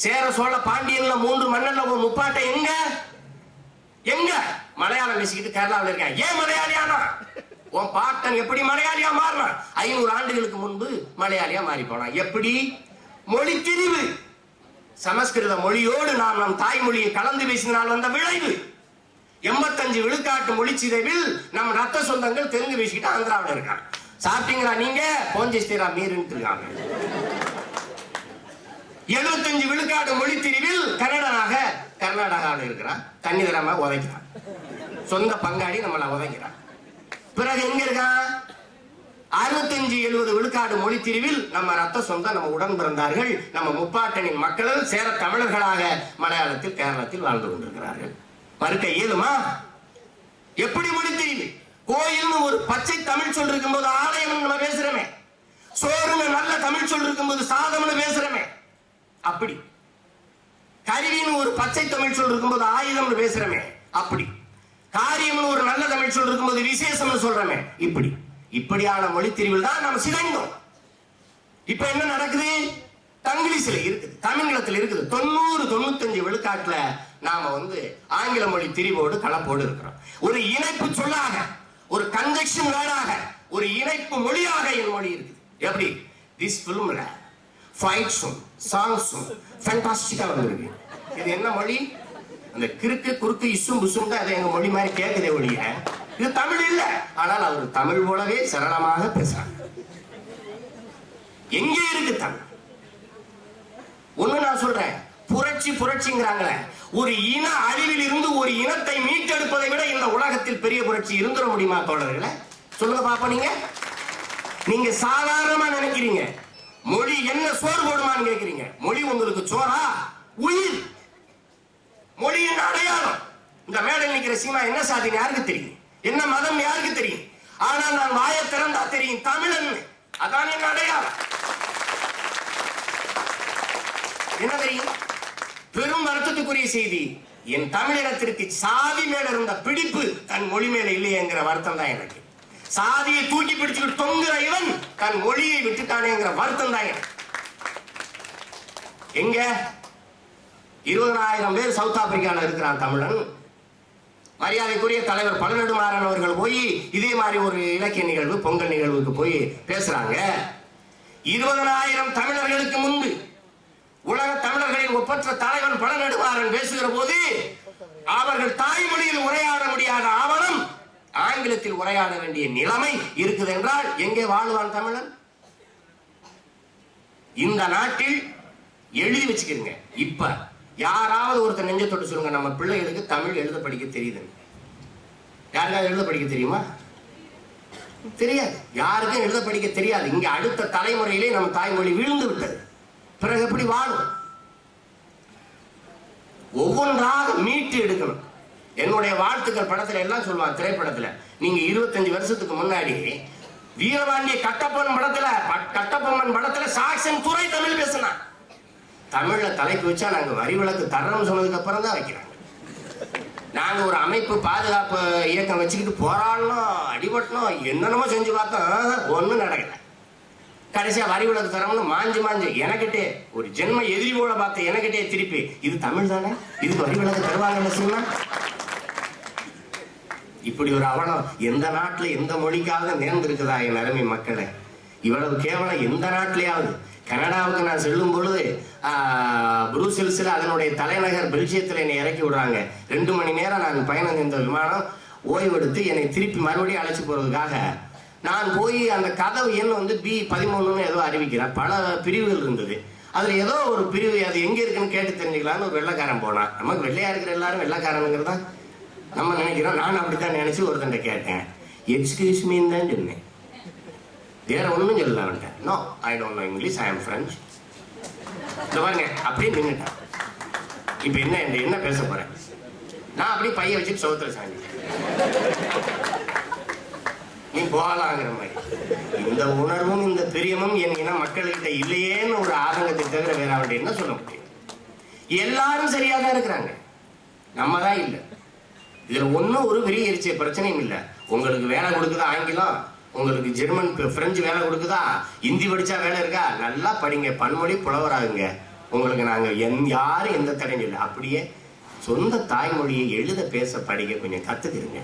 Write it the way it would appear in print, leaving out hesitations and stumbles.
சேர சோழ பாண்டியன்ல 3 மன்னன்ல ஒரு முப்பாட்டை எங்க எங்க மலையாளம் பேசிக்கிட்டு கேரளாவில் இருக்கான். ஏன் மலையாளியானா? உன் பாட்டன் எப்படி மலையாளியா மாறினான்? 500 ஆண்டுகளுக்கு முன்பு மலையாளியா மாறி போனான். எப்படி? மொழி திரிவு. சமஸ்கிருத மொழியோடு நாம் நம் தாய்மொழியை கலந்து பேசினால் வந்த விளைவு. 85 விழுக்காட்டு மொழி சிதைவில் நம் ரத்த சொந்தங்கள் தெலுங்கு பேசிக்கிட்டு ஆந்திராவில் இருக்கான். சாப்பிட்டீங்களா நீங்க? போஞ்சேஸ்தீரா மீறுன்னு இருக்காங்க. 75 விழுக்காடு மொழி திரிவில் கன்னடனாக கர்நாடகாவில் இருக்கிறான். தண்ணி தராம உதைக்கிறான். சொந்த பங்காளி நம்மள உதைக்கிறான். பிறகு எங்க இருக்கான்? 65-70 விழுக்காடு மொழி திரிவில் நம்ம ரத்த சொந்தம், நம்ம உடன் பிறந்தார்கள், நம்ம முப்பாட்டனின் மக்கள் சேர தமிழர்களாக மலையாளத்தில் கேரளத்தில் வாழ்ந்து கொண்டிருக்கிறார்கள். மறுக்க இயலுமா? எப்படி மொழி திரிவு? கோயில்னு ஒரு பச்சை தமிழ் சொல் இருக்கும் போது ஆலயம் நம்ம பேசுறோமே, சோறுன்னு நல்ல தமிழ் சொல் இருக்கும் போது சாதம்னு பேசுறோமே, அப்படி கருவின்னு ஒரு பச்சை தமிழ் சொல் இருக்கும்போது ஆயுதம்னு பேசுறமே, அப்படி காரியம்னு ஒரு நல்ல தமிழ் சொல் இருக்கும்போது விசேஷம்னு சொல்றமே, இப்படியான மொழி திரிவில் தான் நம்ம சிதைந்தோம். இப்ப என்ன நடக்குது? தங்கிலீஷ்ல இருக்குது, தமிழகத்தில் இருக்குது. 90-95 விழுக்காட்டுல நாம ஆங்கில மொழி திரிவோடு கலப்போடு இருக்கிறோம். ஒரு இணைப்பு சொல்லாக, ஒரு கன்ஜெக்ஷன் வேர்டாக, ஒரு இணைப்பு மொழியாக என் மொழி இருக்குது. எப்படி? திஸ் பிலிம்ல ஃபைட்ஸும் சாங்ஸும் ஃபேண்டாஸ்டிக்கா வந்திருக்கு. இது என்ன மொழி? அந்த கிறுக்கு குறுக்கு இசும் புசும் தான் எங்க மொழி மாதிரி கேட்குதே ஒழிய இது தமிழ் இல்ல. ஆனால் அவர் தமிழ் போலவே சரளமாக பேசுறாங்க. எங்கே இருக்கு தமிழ்? ஒண்ணு நான் சொல்றேன், புரட்சி புரட்சிங்கிறாங்களே, ஒரு இன அழிவில் இருந்து ஒரு இனத்தை மீட்டெடுப்பதை விட இந்த உலகத்தில் பெரிய புரட்சி இருந்துட முடியுமா தோழர்களே? சொல்லுங்க பாப்பா. நீங்க சாதாரணமா நினைக்கிறீங்க மொழி என்ன சோறு போடுமான்னு கேட்கிறீங்க. மொழி உங்களுக்கு சோறா? உயிர். மொழியின் அடையாளம். இந்த மேடையில் நிக்கிற சீமா என்ன சாதின்னு யாருக்கு தெரியும்? என்ன மதம் யாருக்கு தெரியும்? ஆனால் நான் வாயை திறந்தா தெரியும் தமிழன். அதான் என்ன அடையாளம். என்ன தெரியும்? பெரும் வருத்தத்துக்குரிய செய்தி, என் தமிழினத்திற்கு சாதி மேல இருந்த பிடிப்பு தன் மொழி மேல இல்லையேங்கிற வருத்தம் தான் எனக்கு. சாதியை தூக்கி பிடிச்சுட்டு தொங்குற இவன் தன் மொழியை விட்டுட்டானேங்கிற வருத்தம் தான் எனக்கு. எங்க 20,000 பேர் சவுத் ஆப்பிரிக்கால இருக்கிறான் தமிழன். மரியாதைக்குரிய தலைவர் பழநெடுமாறன் அவர்கள் போய் இதே மாதிரி ஒரு இலக்கிய நிகழ்வு, பொங்கல் நிகழ்வுக்கு போய் பேசுறாங்க. 20,000 தமிழர்களுக்கு முன்பு உலக தமிழர்களின் ஒப்பற்ற தலைவன் பழநெடுமாறன் பேசுகிற போது அவர்கள் தாய்மொழியில் உரையாட முடியாத ஆவணம் ஆங்கிலத்தில் உரையாட வேண்டிய நிலைமை இருக்குது என்றால் எங்கே வாழ்வான் தமிழன்? இந்த நாட்டில் எழுதி வச்சுக்கிறீங்க. இப்ப யாராவது ஒருத்தர் நெஞ்ச தொட்டு சொல்லுங்க, நம்ம பிள்ளைகளுக்கு தமிழ் எழுத படிக்க தெரியுது. யாருக்காவது எழுத படிக்க தெரியுமா? தெரியாது. யாருக்கும் எழுத படிக்க தெரியாது. இங்க அடுத்த தலைமுறையிலே நம்ம தாய்மொழி விழுந்து விட்டது. பிறகு எப்படி வாழும்? ஒவ்வொன்றாக மீட்டு எடுக்கணும். என்னுடைய வாழ்த்துக்கள் படத்துல எல்லாம் சொல்லுவான். திரைப்படத்துல நீங்க 25 வருஷத்துக்கு முன்னாடி வீரபாண்டிய கட்டபொம்மன் படத்துல சாக்சன் துறை தமிழ் பேசினா, தமிழ்ல தலைப்பு வச்சா நாங்க வரி விலக்கு தர்றோம் சொன்னதுக்கு அப்புறம் தான் வைக்கிறாங்க. நாங்க ஒரு அமைப்பு பாதுகாப்பு இயக்கம் வச்சுக்கிட்டு போராடணும், அடிபட்டணும், என்னென்னமோ செஞ்சு பார்த்தோம், ஒண்ணும் நடக்கல. கடைசியா வரி விலக்கு தரம்னு மாஞ்சு எனக்கிட்டே ஒரு ஜென்ம எதிரி போல பார்த்த எனக்கிட்டே திருப்பி இது தமிழ் தானே, இதுக்கு வரி விலக்கு தருவாங்கன்னு சொன்னா, இப்படி ஒரு அவலம் எந்த நாட்டுல எந்த மொழிக்காவது நேர்ந்திருக்குதா? என் அருமை மக்களே, இவ்வளவு கேவலம் எந்த நாட்டிலேயாவது? கனடாவுக்கு நான் செல்லும் பொழுது புரூசெல்ஸ்ல அதனுடைய தலைநகர் பெல்ஜியத்தில் என்னை இறக்கி விடுறாங்க. 2 மணி நேரம் நான் பயணம் செஞ்ச விமானம் ஓய்வெடுத்து என்னை திருப்பி மறுபடியும் அழைச்சி போறதுக்காக நான் போய் அந்த கதவு எண் B13 ஏதோ அறிவிக்கிறேன். பல பிரிவுகள் இருந்தது. அதுல ஏதோ ஒரு பிரிவு அது எங்க இருக்குன்னு கேட்டு தெரிஞ்சுக்கலான்னு ஒரு வெள்ளைக்காரன் போனான். நமக்கு வெள்ளையா இருக்கிற எல்லாரும் வெள்ளைக்காரனுங்கிறதா நம்ம நினைக்கிறோம். நான் அப்படித்தான் நினைச்சு ஒருத்தன் கேட்டேன். எக்ஸ்கியூஸ் மீன்னு தான் சொன்னேன். வேற ஒன்றும் சொல்லல அவன்கிட்ட. No, I don't know English, I am French. இந்த பாருங்க அப்படியே நின்றுட்டான். இப்ப என்ன பேச போறேன்? நான் அப்படியே பைய வச்சுட்டு சோத்துல சாஞ்சி நீ போகலாங்கிற மாதிரி. இந்த உணர்வும் இந்த பிரியமும் என் இன மக்கள்கிட்ட இல்லையேன்னு ஒரு ஆதங்கத்தை தவிர வேற அவன்கிட்ட என்ன சொல்ல முடியும்? எல்லாரும் சரியா தான் இருக்கிறாங்க, நம்ம தான் இல்லை. இதுல ஒன்னும் ஒரு பெரிய எரிச்ச பிரச்சனையும் இல்லை. உங்களுக்கு வேலை கொடுக்குதா ஆங்கிலம், உங்களுக்கு ஜெர்மன் பிரெஞ்சு வேலை கொடுக்குதா, ஹிந்தி படிச்சா வேலை இருக்கா, நல்லா படிங்க, பன்மொழி புலவராகுங்க. உங்களுக்கு நாங்க யாரும் எந்த தடையும் இல்லை. அப்படியே சொந்த தாய்மொழியை எழுத பேச படிக்க கொஞ்சம் கத்துக்கிறீங்க.